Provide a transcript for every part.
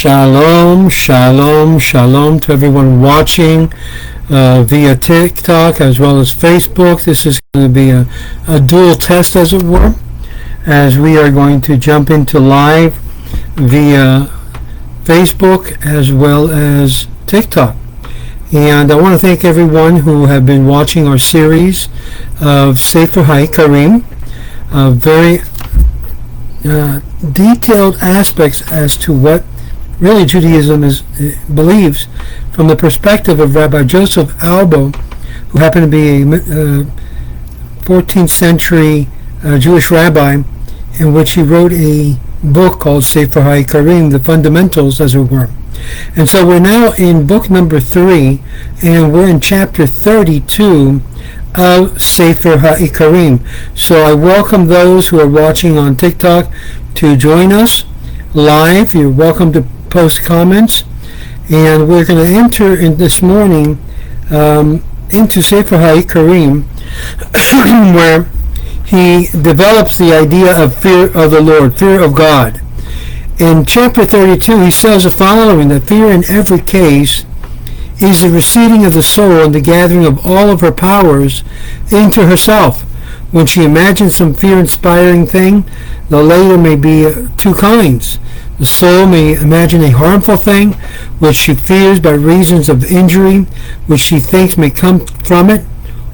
Shalom, shalom, shalom to everyone watching via TikTok as well as Facebook. This is going to be a dual test, as it were, as we are going to jump into live via Facebook as well as TikTok. And I want to thank everyone who have been watching our series of Sefer Haikkarim, very detailed aspects as to what really Judaism believes from the perspective of Rabbi Joseph Albo, who happened to be a 14th century Jewish rabbi, in which he wrote a book called Sefer Haikkarim, the fundamentals, as it were. And so we're now in book number 3, and we're in chapter 32 of Sefer Haikkarim. So I welcome those who are watching on TikTok to join us live. You're welcome to post comments, and we're going to enter in this morning into Sefer Haikkarim, where he develops the idea of fear of the Lord, fear of God. In chapter 32, he says the following: that fear in every case is the receding of the soul and the gathering of all of her powers into herself. When she imagines some fear-inspiring thing, the latter may be two kinds. The soul may imagine a harmful thing, which she fears by reasons of injury, which she thinks may come from it,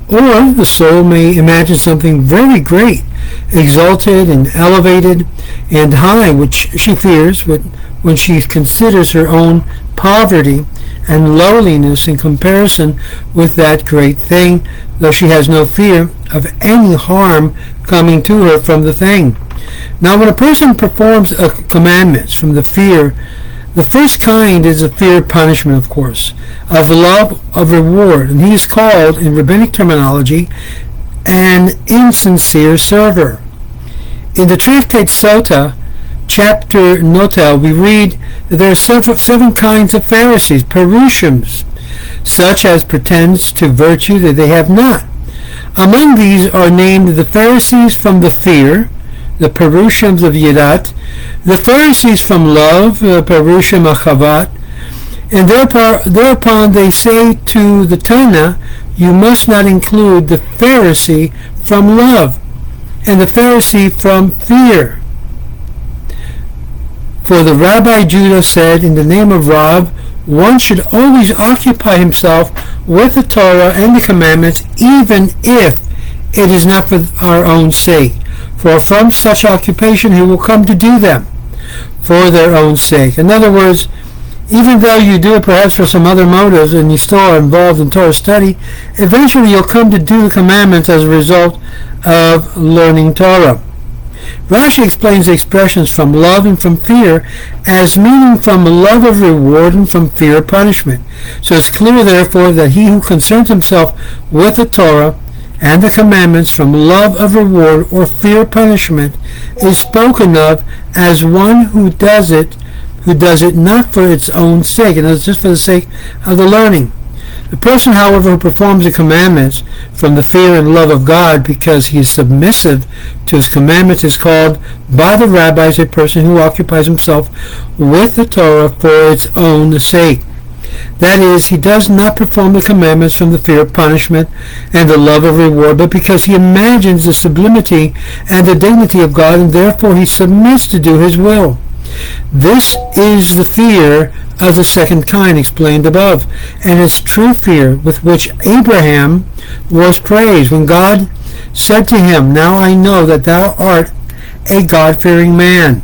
or the soul may imagine something very great, exalted and elevated and high, which she fears when she considers her own poverty and lowliness in comparison with that great thing, though she has no fear of any harm coming to her from the thing. Now, when a person performs commandments from the fear, the first kind is the fear of punishment, of course, of love of reward, and he is called, in rabbinic terminology, an insincere server. In the tractate Sota, chapter Notel, we read that there are seven kinds of Pharisees, Perushims, such as pretends to virtue that they have not. Among these are named the Pharisees from the fear, the Perushims of Yidat, the Pharisees from love, the Perushim Achavat, and thereupon they say to the Tana, you must not include the Pharisee from love and the Pharisee from fear. For the Rabbi Judah said, in the name of Rav, one should always occupy himself with the Torah and the commandments, even if it is not for our own sake. For from such occupation he will come to do them for their own sake. In other words, even though you do it perhaps for some other motives and you still are involved in Torah study, eventually you'll come to do the commandments as a result of learning Torah. Rashi explains the expressions from love and from fear as meaning from love of reward and from fear of punishment. So it's clear, therefore, that he who concerns himself with the Torah and the commandments from love of reward or fear of punishment is spoken of as one who does it not for its own sake, and it's just for the sake of the learning. The person, however, who performs the commandments from the fear and love of God because he is submissive to his commandments is called by the rabbis a person who occupies himself with the Torah for its own sake. That is, he does not perform the commandments from the fear of punishment and the love of reward, but because he imagines the sublimity and the dignity of God, and therefore he submits to do his will. This is the fear of the second kind explained above, and it's true fear with which Abraham was praised when God said to him, now I know that thou art a God-fearing man.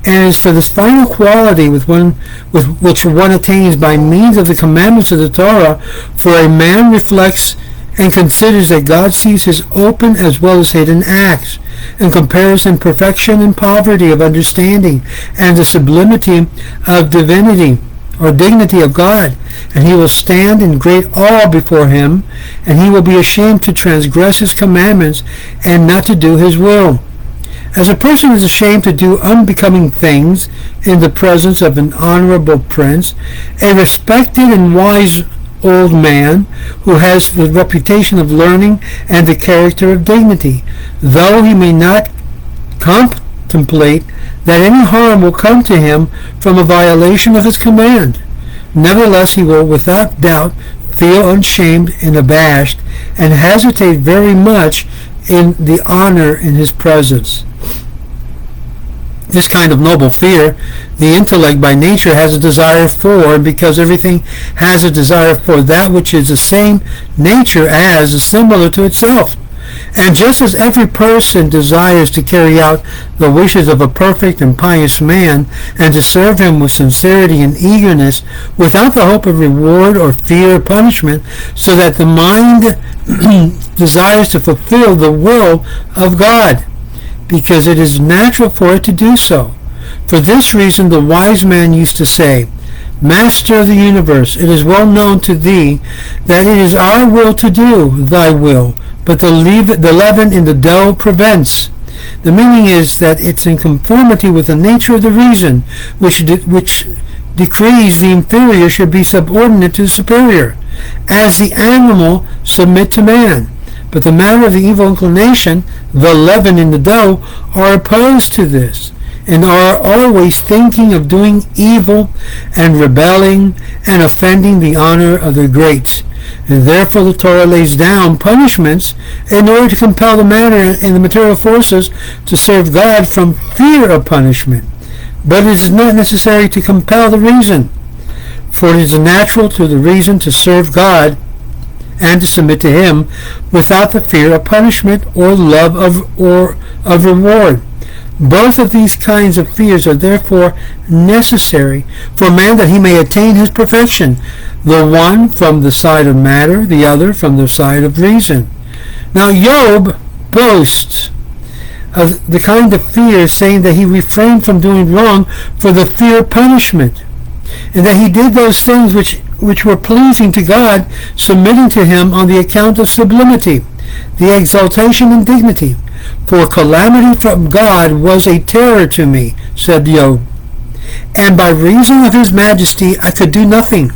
And it's for this final quality with which one attains by means of the commandments of the Torah, for a man reflects and considers that God sees his open as well as hidden acts, and compares in perfection and poverty of understanding and the sublimity of divinity or dignity of God, and he will stand in great awe before him, and he will be ashamed to transgress his commandments and not to do his will. As a person is ashamed to do unbecoming things in the presence of an honorable prince, a respected and wise old man who has the reputation of learning and the character of dignity, though he may not contemplate that any harm will come to him from a violation of his command. Nevertheless, he will without doubt feel ashamed and abashed, and hesitate very much in the honor in his presence. This kind of noble fear, the intellect by nature has a desire for, and because everything has a desire for that which is the same nature as, is similar to itself. And just as every person desires to carry out the wishes of a perfect and pious man, and to serve him with sincerity and eagerness, without the hope of reward or fear of punishment, so that the mind desires to fulfill the will of God, because it is natural for it to do so. For this reason the wise man used to say, Master of the universe, it is well known to thee that it is our will to do thy will, but the leaven in the dough prevents. The meaning is that it's in conformity with the nature of the reason, which decrees the inferior should be subordinate to the superior, as the animal submit to man. But the matter of the evil inclination, the leaven in the dough, are opposed to this, and are always thinking of doing evil and rebelling and offending the honor of the great. And therefore the Torah lays down punishments in order to compel the matter and the material forces to serve God from fear of punishment. But it is not necessary to compel the reason, for it is natural to the reason to serve God and to submit to him without the fear of punishment or love of reward. Both of these kinds of fears are therefore necessary for man that he may attain his perfection, the one from the side of matter, the other from the side of reason. Now Job boasts of the kind of fear, saying that he refrained from doing wrong for the fear of punishment, and that he did those things which were pleasing to God, submitting to him on the account of sublimity, the exaltation and dignity. For calamity from God was a terror to me, said Job, and by reason of his majesty I could do nothing.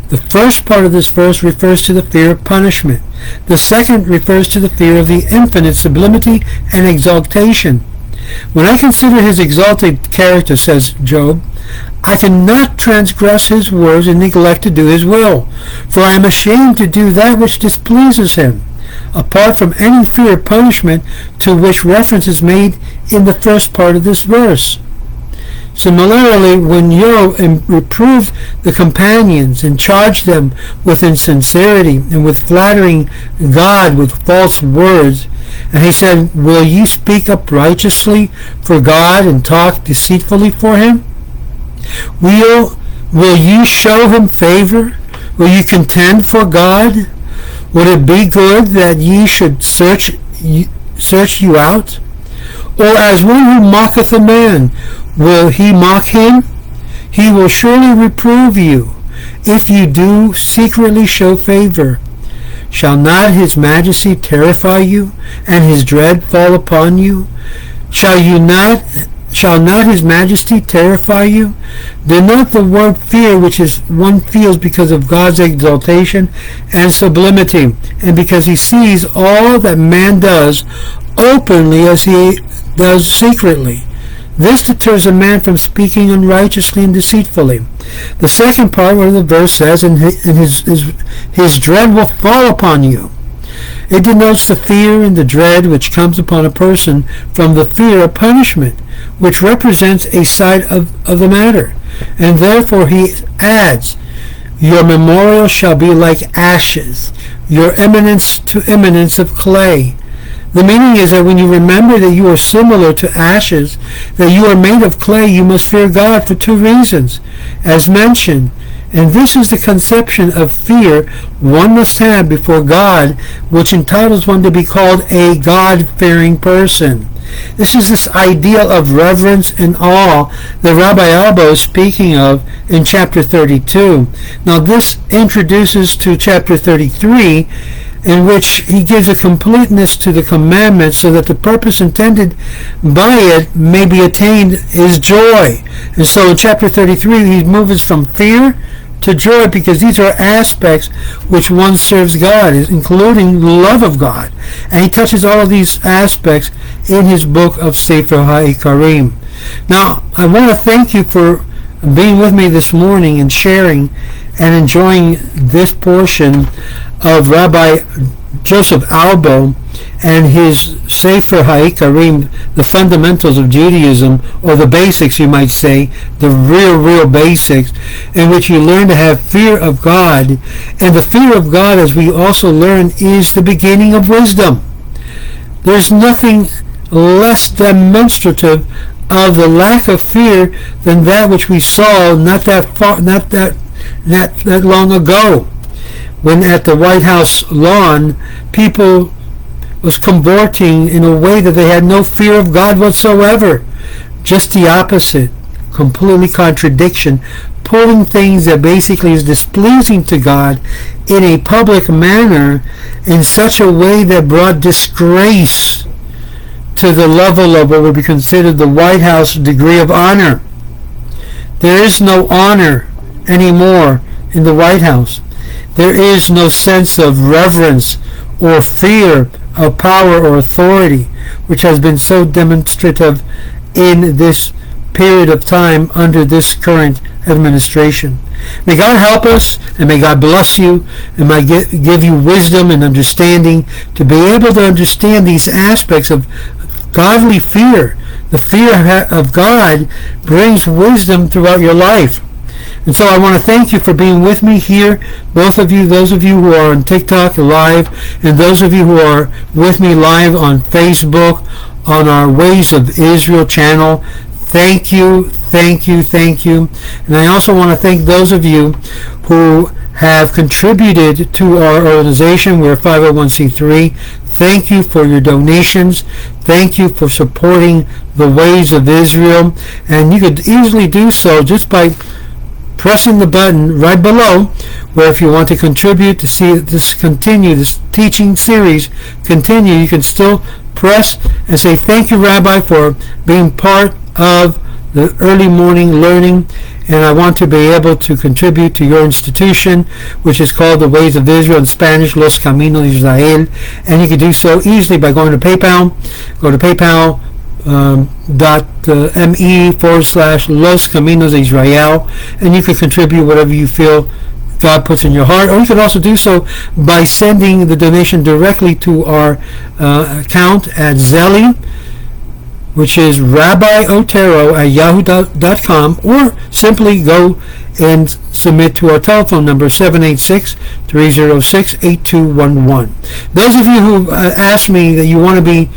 The first part of this verse refers to the fear of punishment. The second refers to the fear of the infinite sublimity and exaltation. When I consider his exalted character, says Job, I cannot transgress his words and neglect to do his will, for I am ashamed to do that which displeases him, apart from any fear of punishment to which reference is made in the first part of this verse. Similarly, when Job reproved the companions and charged them with insincerity and with flattering God with false words, and he said, Will ye speak up righteously for God and talk deceitfully for him? Will ye show him favor? Will ye contend for God? Would it be good that ye should search you out? Or as one who mocketh a man, will he mock him? He will surely reprove you, if you do secretly show favor. Shall not his majesty terrify you, and his dread fall upon you? Shall not his majesty terrify you? Denote the word fear, which is one feels because of God's exaltation and sublimity, and because he sees all that man does openly as he does secretly. This deters a man from speaking unrighteously and deceitfully. The second part where the verse says, and his dread will fall upon you. It denotes the fear and the dread which comes upon a person from the fear of punishment, which represents a side of the matter. And therefore he adds, Your memorial shall be like ashes, your eminence to eminence of clay. The meaning is that when you remember that you are similar to ashes, that you are made of clay, you must fear God for two reasons, as mentioned. And this is the conception of fear one must have before God, which entitles one to be called a God-fearing person. This is this ideal of reverence and awe that Rabbi Albo is speaking of in chapter 32. Now this introduces to chapter 33, in which he gives a completeness to the commandment so that the purpose intended by it may be attained is joy. And so in chapter 33 he moves from fear to joy, because these are aspects which one serves God, including the love of God. And he touches all of these aspects in his book of Sefer Haikkarim. Now, I want to thank you for being with me this morning and sharing and enjoying this portion of Rabbi Joseph Albo and his Sefer Haikkarim, the fundamentals of Judaism, or the basics, you might say, the real basics, in which you learn to have fear of God. And the fear of God, as we also learn, is the beginning of wisdom. There's nothing less demonstrative of the lack of fear than that which we saw not that long ago, when at the White House lawn, people was cavorting in a way that they had no fear of God whatsoever. Just the opposite, completely contradiction, pulling things that basically is displeasing to God in a public manner in such a way that brought disgrace to the level of what would be considered the White House degree of honor. There is no honor anymore in the White House. There is no sense of reverence or fear of power or authority, which has been so demonstrative in this period of time under this current administration. May God help us, and may God bless you, and may give you wisdom and understanding to be able to understand these aspects of godly fear. The fear of God brings wisdom throughout your life. And so I want to thank you for being with me here, both of you, those of you who are on TikTok live, and those of you who are with me live on Facebook, on our Ways of Israel channel. Thank you. And I also want to thank those of you who have contributed to our organization. We're 501c3. Thank you for your donations. Thank you for supporting the Ways of Israel. And you could easily do so just by pressing the button right below, where if you want to contribute to see this continue, this teaching series continue, you can still press and say, thank you, Rabbi, for being part of the early morning learning, and I want to be able to contribute to your institution, which is called the Ways of Israel, in Spanish, Los Caminos de Israel. And you can do so easily by going to PayPal. Go to PayPal. .me/Los Caminos de Israel, and you can contribute whatever you feel God puts in your heart, or you can also do so by sending the donation directly to our account at ZELLE, which is RABBIOTERO@yahoo.com, or simply go and submit to our telephone number 786-306-8211. Those of you who asked me that you want to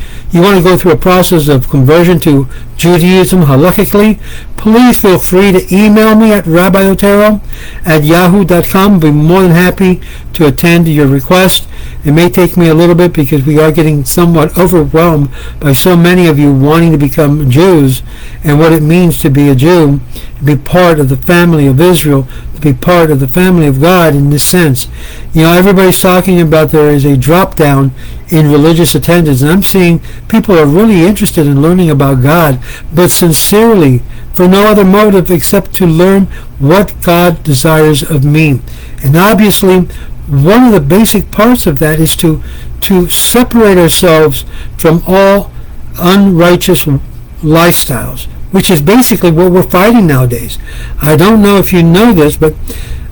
go through a process of conversion to Judaism halakhically, please feel free to email me at rabbiotero@yahoo.com. I'll be more than happy to attend to your request. It may take me a little bit because we are getting somewhat overwhelmed by so many of you wanting to become Jews and what it means to be a Jew, to be part of the family of Israel, to be part of the family of God in this sense. You know, everybody's talking about there is a drop down in religious attendance, and I'm seeing people are really interested in learning about God, but sincerely, for no other motive except to learn what God desires of me. And obviously, one of the basic parts of that is to separate ourselves from all unrighteous lifestyles, which is basically what we're fighting nowadays. I don't know if you know this, but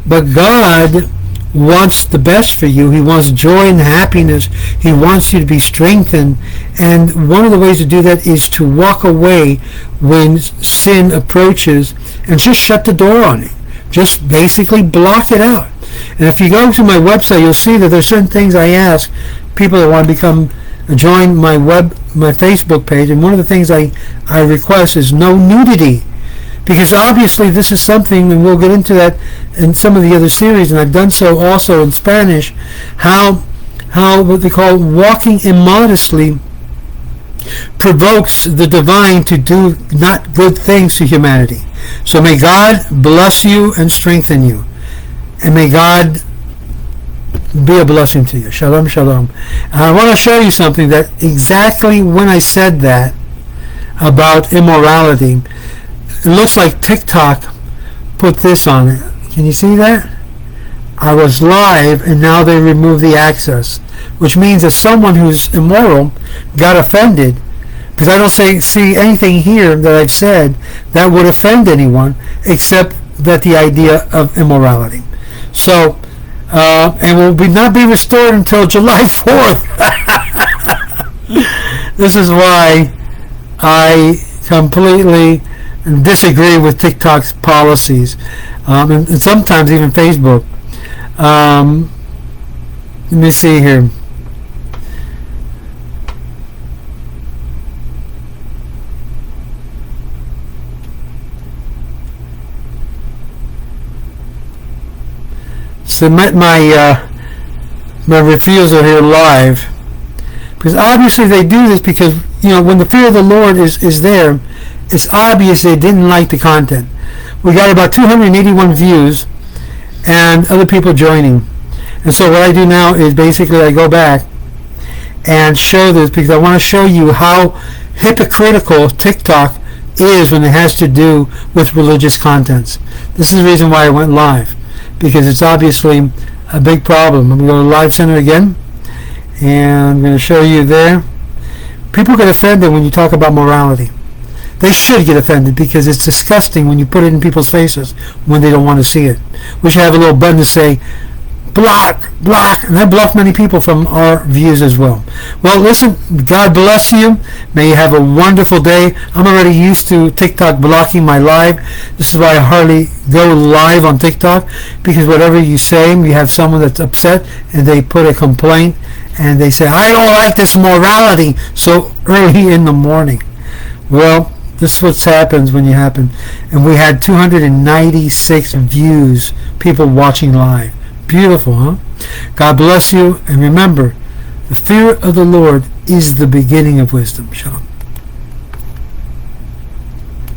God wants the best for you. He wants joy and happiness. He wants you to be strengthened. And one of the ways to do that is to walk away when sin approaches and just shut the door on it. Just basically block it out. And if you go to my website, you'll see that there's certain things I ask people that want to join my Facebook page. And one of the things I request is no nudity. Because obviously this is something, and we'll get into that in some of the other series, and I've done so also in Spanish, how what they call walking immodestly provokes the divine to do not good things to humanity. So may God bless you and strengthen you. And may God be a blessing to you. Shalom, shalom. I want to show you something that exactly when I said that about immorality, it looks like TikTok put this on it. Can you see that? I was live, and now they remove the access, which means that someone who's immoral got offended, because I don't see anything here that I've said that would offend anyone except that the idea of immorality. So, and will not be restored until July 4th. This is why I completely disagree with TikTok's policies, and sometimes even Facebook. Let me see here. Submit my refusal here live, because obviously they do this because, you know, when the fear of the Lord is there, it's obvious they didn't like the content. We got about 281 views and other people joining. And so what I do now is basically I go back and show this, because I want to show you how hypocritical TikTok is when it has to do with religious contents. This is the reason why I went live, because it's obviously a big problem. I'm going to go to Live Center again, and I'm going to show you there. People get offended when you talk about morality. They should get offended, because it's disgusting when you put it in people's faces when they don't want to see it. We should have a little button to say, block, block, and that blocked many people from our views as well. Well, listen, God bless you. May you have a wonderful day. I'm already used to TikTok blocking my live. This is why I hardly go live on TikTok, because whatever you say, you have someone that's upset and they put a complaint and they say, I don't like this morality so early in the morning. Well, this is what happens when you happen. And we had 296 views, people watching live. Beautiful, huh? God bless you. And remember, the fear of the Lord is the beginning of wisdom. Shalom.